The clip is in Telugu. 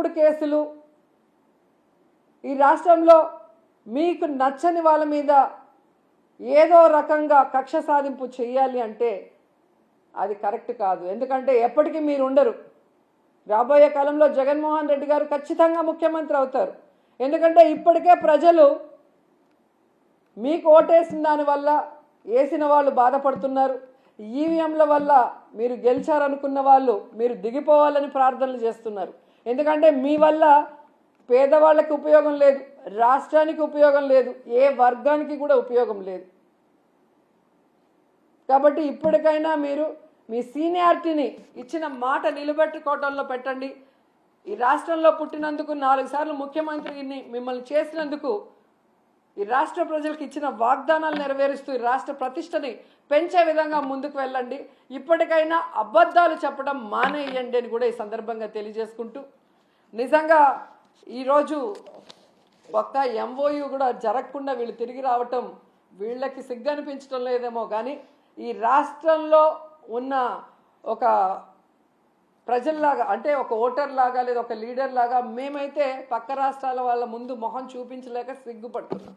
తప్పుడు కేసులు, ఈ రాష్ట్రంలో మీకు నచ్చని వాళ్ళ మీద ఏదో రకంగా కక్ష సాధింపు చేయాలి అంటే అది కరెక్ట్ కాదు. ఎందుకంటే ఎప్పటికీ మీరు ఉండరు. రాబోయే కాలంలో జగన్మోహన్ రెడ్డి గారు ఖచ్చితంగా ముఖ్యమంత్రి అవుతారు. ఎందుకంటే ఇప్పటికే ప్రజలు మీకు ఓటేసిన దానివల్ల వేసిన వాళ్ళు బాధపడుతున్నారు. ఈవీఎంల వల్ల మీరు గెలిచారనుకున్న వాళ్ళు మీరు దిగిపోవాలని ప్రార్థనలు చేస్తున్నారు. ఎందుకంటే మీ వల్ల పేదవాళ్ళకి ఉపయోగం లేదు, రాష్ట్రానికి ఉపయోగం లేదు, ఏ వర్గానికి కూడా ఉపయోగం లేదు. కాబట్టి ఇప్పటికైనా మీరు మీ సీనియారిటీని ఇచ్చిన మాట నిలబెట్టుకోవడంలో పెట్టండి. ఈ రాష్ట్రంలో పుట్టినందుకు 4 సార్లు ముఖ్యమంత్రిని మిమ్మల్ని చేసినందుకు ఈ రాష్ట్ర ప్రజలకు ఇచ్చిన వాగ్దానాలు నెరవేరుస్తూ ఈ రాష్ట్ర ప్రతిష్టని పెంచే విధంగా ముందుకు వెళ్ళండి. ఇప్పటికైనా అబద్ధాలు చెప్పడం మానేయండి అని కూడా ఈ సందర్భంగా తెలియజేసుకుంటూ, నిజంగా ఈరోజు ఒక్క ఎంఓయూ కూడా జరగకుండా వీళ్ళు తిరిగి రావటం వీళ్ళకి సిగ్గు అనిపించడం లేదేమో కానీ ఈ రాష్ట్రంలో ఉన్న ఒక ప్రజల్లాగా, అంటే ఒక ఓటర్ లాగా లేదా ఒక లీడర్ లాగా మేమైతే పక్క రాష్ట్రాల వాళ్ళ ముందు మొహం చూపించలేక సిగ్గుపడుతున్నాం.